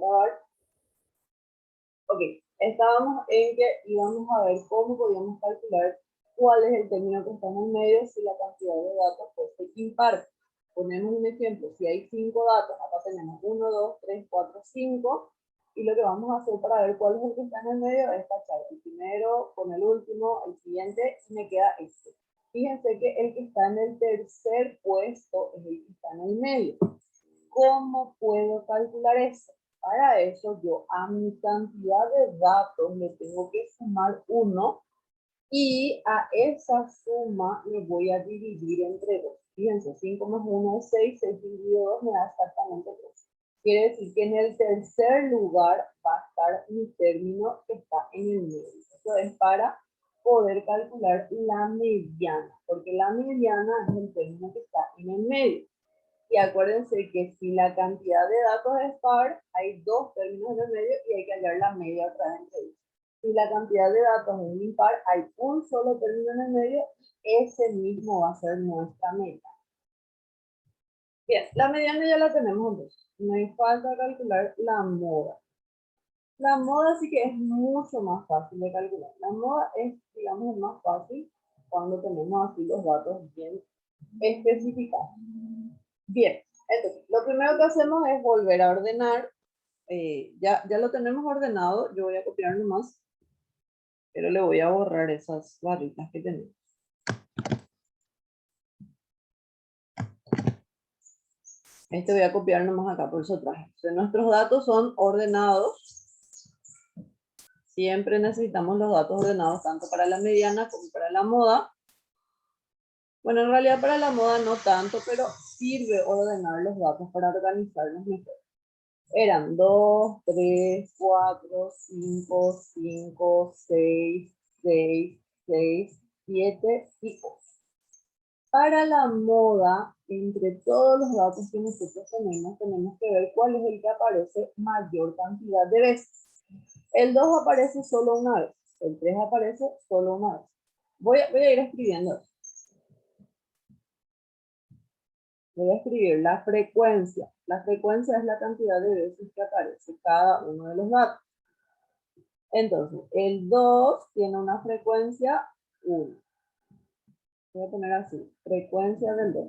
grabar. Ok, estábamos en que íbamos a ver cómo podíamos calcular cuál es el término que está en el medio si la cantidad de datos fuese impar. Ponemos un ejemplo, si hay 5 datos, acá tenemos 1, 2, 3, 4, 5, y lo que vamos a hacer para ver cuál es el que está en el medio es tachar el primero con el último, el siguiente, y me queda este. Fíjense que el que está en el tercer puesto es el que está en el medio. ¿Cómo puedo calcular eso? Para eso yo a mi cantidad de datos le tengo que sumar 1 y a esa suma le voy a dividir entre 2. Fíjense, 5 más 1 es 6, 6 dividido 2 me da exactamente 3. Quiere decir que en el tercer lugar va a estar mi término que está en el medio. Eso es para poder calcular la mediana, porque la mediana es el término que está en el medio. Y acuérdense que si la cantidad de datos es par, hay dos términos en el medio y hay que hallar la media otra vez entre ellos. Si la cantidad de datos es impar, hay un solo término en el medio y ese mismo va a ser nuestra meta. Bien, la mediana ya la tenemos entonces. Me falta calcular la moda. La moda sí que es mucho más fácil de calcular. La moda es, digamos, más fácil cuando tenemos así los datos bien especificados. Bien, entonces, lo primero que hacemos es volver a ordenar. Ya lo tenemos ordenado. Yo voy a copiar nomás, pero le voy a borrar esas barritas que tenemos. Este voy a copiar nomás acá, por eso traje. Entonces, nuestros datos son ordenados. Siempre necesitamos los datos ordenados, tanto para la mediana como para la moda. Bueno, en realidad para la moda no tanto, pero sirve ordenar los datos para organizarlos mejor. Eran 2, 3, 4, 5, 5, 6, 6, 6, 7 y 8. Para la moda, entre todos los datos que nosotros tenemos que ver cuál es el que aparece mayor cantidad de veces. El 2 aparece solo una vez, el 3 aparece solo una vez. Voy a ir escribiendo. Voy a escribir la frecuencia. La frecuencia es la cantidad de veces que aparece cada uno de los datos. Entonces, el 2 tiene una frecuencia 1. Voy a poner así, frecuencia del 2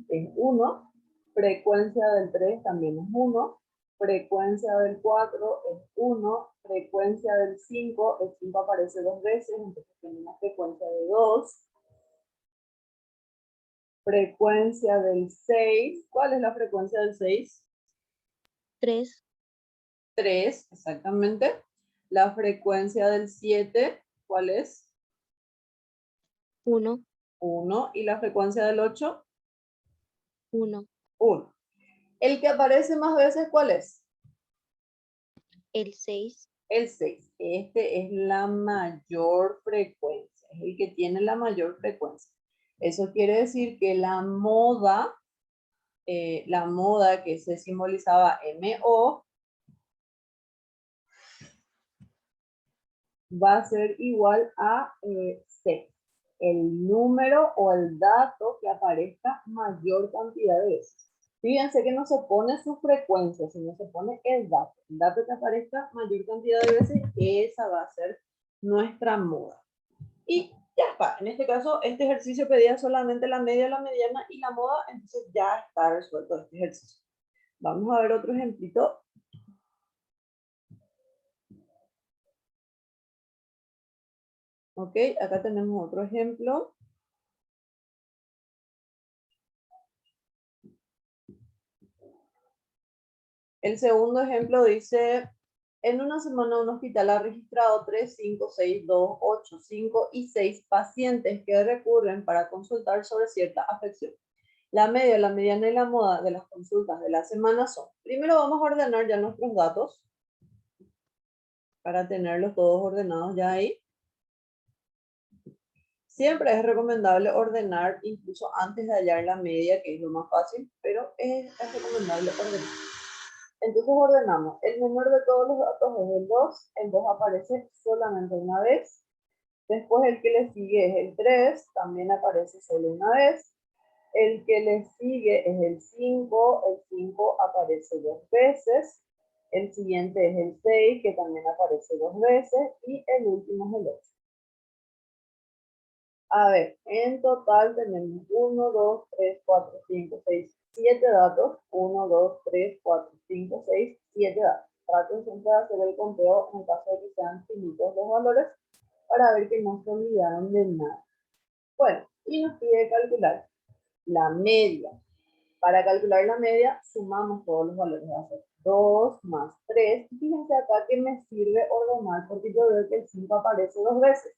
es 1, frecuencia del 3 también es 1, frecuencia del 4 es 1, frecuencia del 5, el 5 aparece 2 veces, entonces tiene una frecuencia de 2, frecuencia del 6, ¿cuál es la frecuencia del 6? 3. 3, exactamente. La frecuencia del 7, ¿cuál es? 1. 1. ¿Y la frecuencia del 8? 1. 1. ¿El que aparece más veces cuál es? El 6. El 6. Este es la mayor frecuencia. Es el que tiene la mayor frecuencia. Eso quiere decir que la moda que se simbolizaba MO, va a ser igual a 6. El número o el dato que aparezca mayor cantidad de veces. Fíjense que no se pone su frecuencia, sino se pone el dato. El dato que aparezca mayor cantidad de veces, esa va a ser nuestra moda. Y ya está. En este caso, este ejercicio pedía solamente la media, la mediana y la moda, entonces ya está resuelto este ejercicio. Vamos a ver otro ejemplito. Ok, acá tenemos otro ejemplo. El segundo ejemplo dice, en una semana un hospital ha registrado 3, 5, 6, 2, 8, 5 y 6 pacientes que recurren para consultar sobre cierta afección. La media, la mediana y la moda de las consultas de la semana son, primero vamos a ordenar ya nuestros datos para tenerlos todos ordenados ya ahí. Siempre es recomendable ordenar incluso antes de hallar la media, que es lo más fácil, pero es recomendable ordenar. Entonces ordenamos. El número de todos los datos es el 2 aparece solamente una vez. Después el que le sigue es el 3, también aparece solo una vez. El que le sigue es el 5 aparece 2 veces. El siguiente es el 6, que también aparece 2 veces, y el último es el 8. A ver, en total tenemos 1, 2, 3, 4, 5, 6, 7 datos. 1, 2, 3, 4, 5, 6, 7 datos. Traten siempre de hacer el conteo en caso de que sean finitos los valores para ver que no se olvidaron de nada. Bueno, y nos pide calcular la media. Para calcular la media, sumamos todos los valores. Va a ser 2 más 3. Fíjense acá que me sirve ordenar porque yo veo que el 5 aparece 2 veces.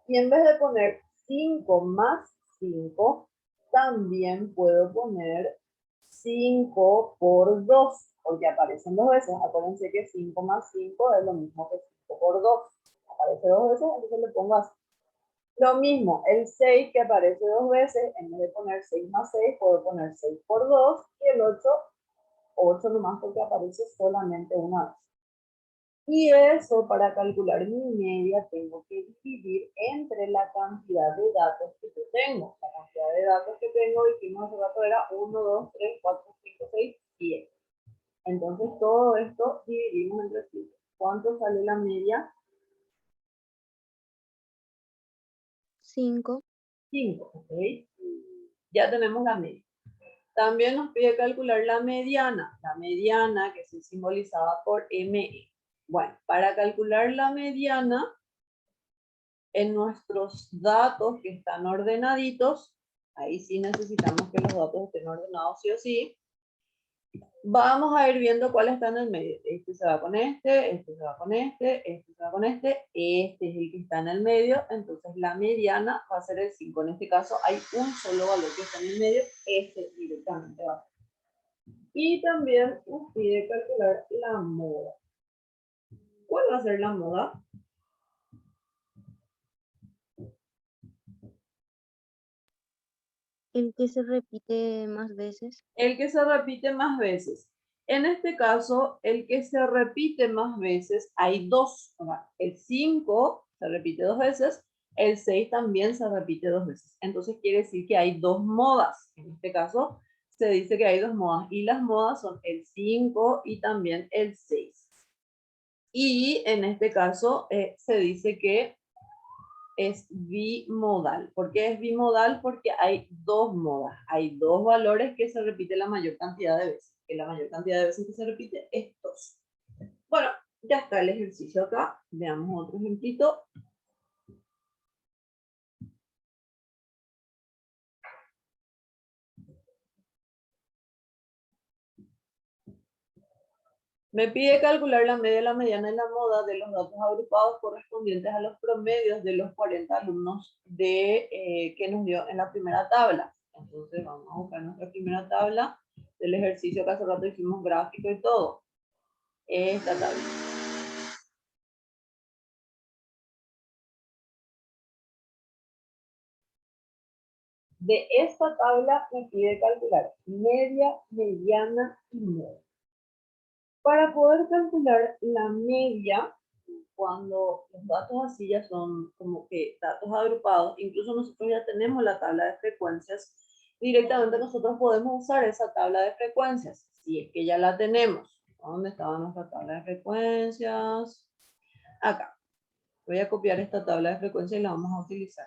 Y en vez de poner 5 más 5, también puedo poner 5 por 2, porque aparecen 2 veces. Acuérdense que 5 más 5 es lo mismo que 5 por 2. Aparece 2 veces, entonces le pongo así. Lo mismo, el 6 que aparece 2 veces, en vez de poner 6 más 6, puedo poner 6 por 2, y el 8 nomás porque aparece solamente una vez. Y eso, para calcular mi media, tengo que dividir entre la cantidad de datos que yo tengo. La cantidad de datos que tengo, dijimos hace rato, era 1, 2, 3, 4, 5, 6, 7. Entonces todo esto dividimos entre 5. ¿Cuánto sale la media? 5. 5, ¿ok? Ya tenemos la media. También nos pide calcular la mediana que se simbolizaba por ME. Bueno, para calcular la mediana, en nuestros datos que están ordenaditos, ahí sí necesitamos que los datos estén ordenados sí o sí, vamos a ir viendo cuál está en el medio. Este se va con este se va con este se va con este es el que está en el medio, entonces la mediana va a ser el 5. En este caso hay un solo valor que está en el medio, este directamente va a ser. Y también nos pide calcular la moda. ¿Cuál va a ser la moda? El que se repite más veces. El que se repite más veces. En este caso, el que se repite más veces, hay dos. El 5 se repite 2 veces, el 6 también se repite 2 veces. Entonces quiere decir que hay 2 modas. En este caso, se dice que hay 2 modas. Y las modas son el 5 y también el 6. Y en este caso, se dice que es bimodal. ¿Por qué es bimodal? Porque hay 2 modas. Hay 2 valores que se repiten la mayor cantidad de veces. Que la mayor cantidad de veces que se repite es 2. Bueno, ya está el ejercicio acá. Veamos otro ejemplito. Me pide calcular la media, la mediana y la moda de los datos agrupados correspondientes a los promedios de los 40 alumnos que nos dio en la primera tabla. Entonces vamos a buscar nuestra primera tabla del ejercicio que hace rato hicimos gráfico y todo. Esta tabla. De esta tabla me pide calcular media, mediana y moda. Para poder calcular la media, cuando los datos así ya son como que datos agrupados, incluso nosotros ya tenemos la tabla de frecuencias, directamente nosotros podemos usar esa tabla de frecuencias, si es que ya la tenemos. ¿Dónde estaba nuestra tabla de frecuencias? Acá. Voy a copiar esta tabla de frecuencias y la vamos a utilizar.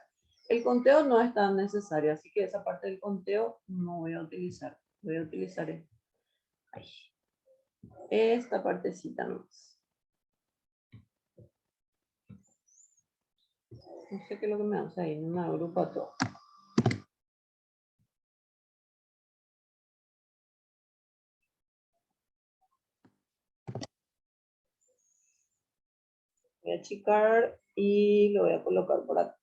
El conteo no es tan necesario, así que esa parte del conteo no voy a utilizar. Voy a utilizar esta partecita más. No sé qué es lo que me hace ahí, no me agrupa todo. Voy a achicar y lo voy a colocar por acá.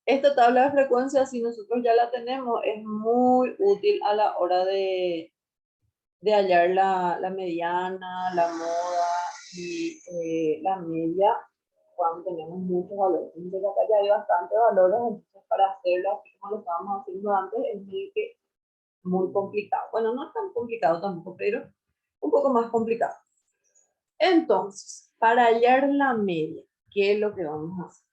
Esta tabla de frecuencias, si nosotros ya la tenemos, es muy útil a la hora de hallar la mediana, la moda y la media cuando tenemos muchos valores. Entonces acá ya hay bastantes valores, entonces para hacerlo así como lo estábamos haciendo antes es muy complicado. Bueno, no es tan complicado tampoco, pero un poco más complicado. Entonces, para hallar la media, ¿qué es lo que vamos a hacer?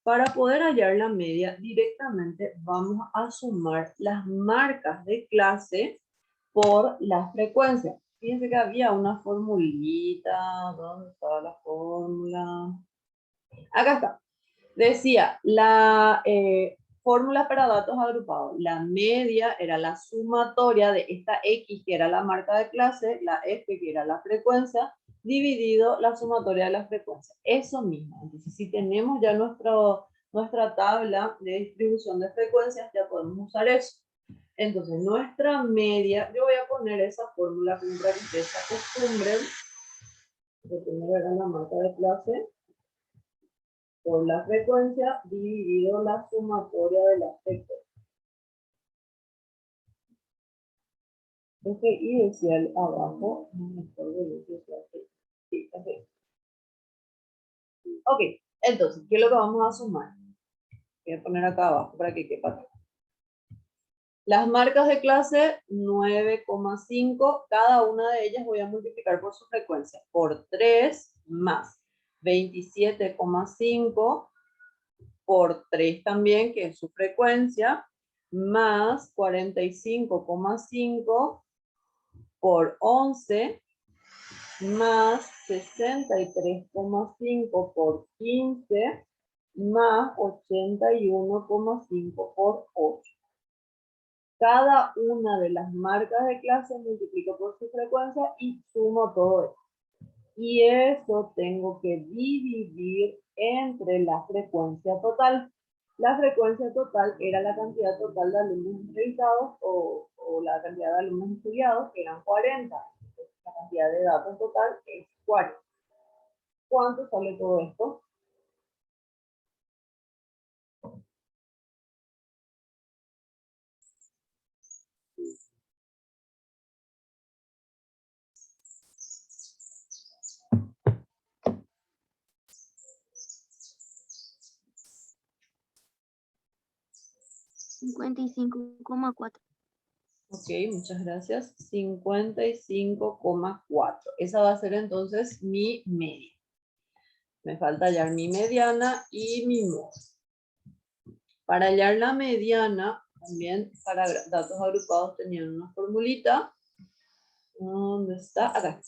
Para poder hallar la media, directamente vamos a sumar las marcas de clase por la frecuencia. Fíjense que había una formulita. ¿Dónde estaba la fórmula? Acá está. Decía, la fórmula para datos agrupados. La media era la sumatoria de esta X, que era la marca de clase, la F, que era la frecuencia, dividido la sumatoria de la frecuencia. Eso mismo. Entonces, si tenemos ya nuestra tabla de distribución de frecuencias, ya podemos usar eso. Entonces, nuestra media, yo voy a poner esa fórmula para que ustedes se acostumbren. Que primero era la marca de clase por la frecuencia dividido la sumatoria de las frecuencias. Y decía el abajo, no me acuerdo de qué clase. Sí, así. Ok, entonces, ¿qué es lo que vamos a sumar? Voy a poner acá abajo para que quepa todo. Las marcas de clase 9,5, cada una de ellas voy a multiplicar por su frecuencia, por 3 más 27,5 por 3 también, que es su frecuencia, más 45,5 por 11, más 63,5 por 15, más 81,5 por 8. Cada una de las marcas de clase multiplico por su frecuencia y sumo todo esto. Y eso tengo que dividir entre la frecuencia total. La frecuencia total era la cantidad total de alumnos entrevistados o la cantidad de alumnos estudiados, que eran 40. La cantidad de datos total es 40. ¿Cuánto sale todo esto? $55,4. Ok, muchas gracias. 55,4. Esa va a ser entonces mi media. Me falta hallar mi mediana y mi modo. Para hallar la mediana, también para datos agrupados tenían una formulita. ¿Dónde está? Acá.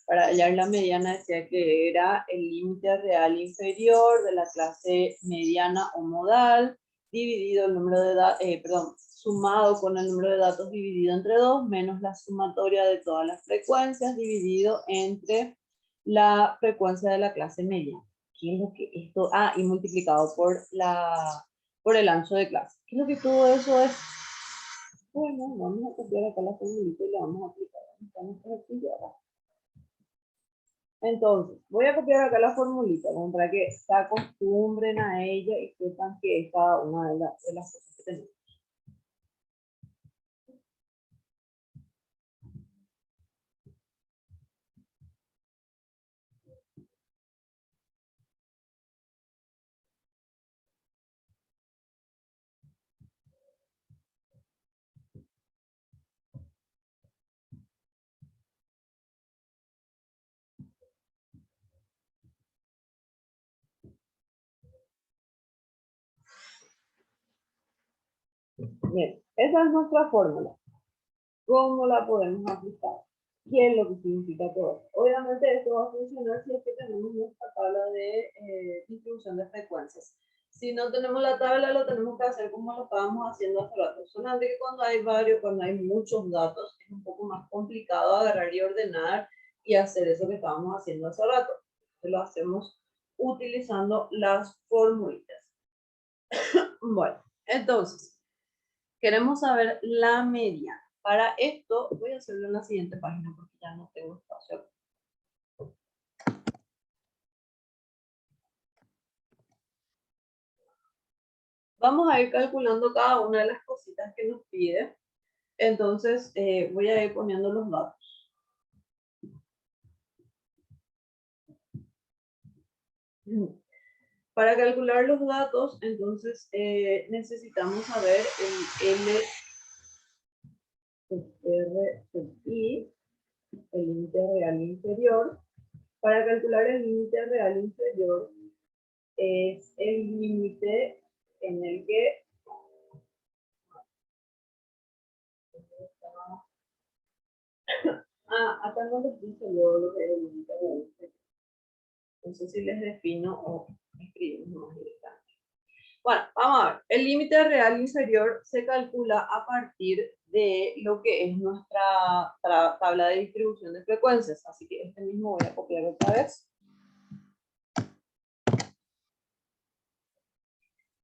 Para hallar la mediana decía que era el límite real inferior de la clase mediana o modal, dividido el número de sumado con el número de datos dividido entre 2, menos la sumatoria de todas las frecuencias, dividido entre la frecuencia de la clase media. ¿Qué es lo que esto? Ah, y multiplicado por el ancho de clase. ¿Qué es lo que todo eso es? Bueno, vamos a copiar acá la formulita y la vamos a aplicar. Entonces, voy a copiar acá la formulita como para que se acostumbren a ella y sepan que es cada una de las cosas que tenemos. Bien, esa es nuestra fórmula. ¿Cómo la podemos aplicar? ¿Qué es lo que significa todo esto? Obviamente esto va a funcionar si es que tenemos nuestra tabla de distribución de frecuencias. Si no tenemos la tabla, lo tenemos que hacer como lo estábamos haciendo hace rato. Solamente que cuando hay muchos datos, es un poco más complicado agarrar y ordenar y hacer eso que estábamos haciendo hace rato. Entonces lo hacemos utilizando las formulitas. Bueno, entonces, queremos saber la media. Para esto voy a hacerlo en la siguiente página porque ya no tengo espacio. Vamos a ir calculando cada una de las cositas que nos pide. Entonces voy a ir poniendo los datos. Para calcular los datos, entonces necesitamos saber el L R I, el límite real inferior. Para calcular el límite real inferior es el límite en el que Acá no les dice luego lo que es el límite real. No sé si les defino o escribimos más directamente. Bueno, vamos a ver. El límite real inferior se calcula a partir de lo que es nuestra tabla de distribución de frecuencias. Así que este mismo voy a copiar otra vez.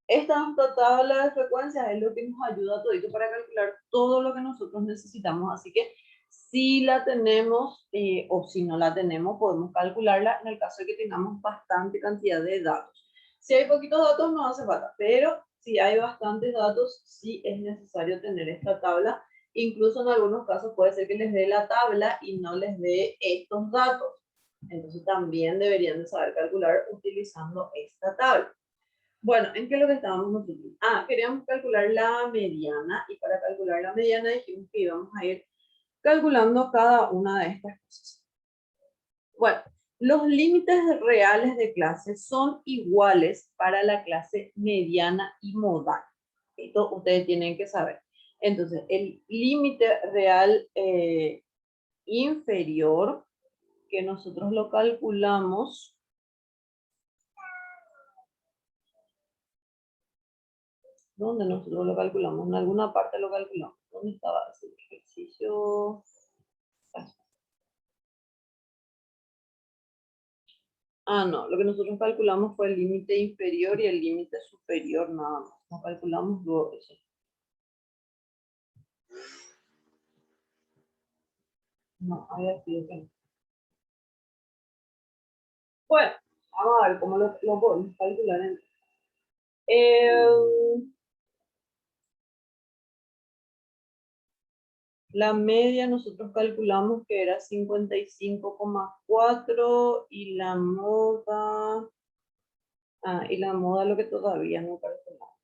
Esta nuestra tabla de frecuencias es lo que nos ayuda todito para calcular todo lo que nosotros necesitamos. Así que si la tenemos o si no la tenemos, podemos calcularla en el caso de que tengamos bastante cantidad de datos. Si hay poquitos datos, no hace falta, pero si hay bastantes datos, sí es necesario tener esta tabla. Incluso en algunos casos puede ser que les dé la tabla y no les dé estos datos. Entonces también deberían de saber calcular utilizando esta tabla. Bueno, ¿en qué es lo que estábamos nosotros? Queríamos calcular la mediana y para calcular la mediana dijimos que íbamos a ir calculando cada una de estas cosas. Bueno, los límites reales de clase son iguales para la clase mediana y modal. Esto ustedes tienen que saber. Entonces, el límite real inferior, que nosotros lo calculamos, ¿dónde nosotros lo calculamos? En alguna parte lo calculamos. ¿Dónde estaba ese ejercicio? No, lo que nosotros calculamos fue el límite inferior y el límite superior, nada más. No calculamos luego eso. No, había sido que no. Bueno, vamos a ver cómo lo podemos calcular. La media nosotros calculamos que era 55,4 y la moda... y la moda lo que todavía no calculamos.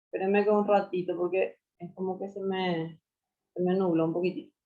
Espérenme que un ratito porque es como que se me nubló un poquitito.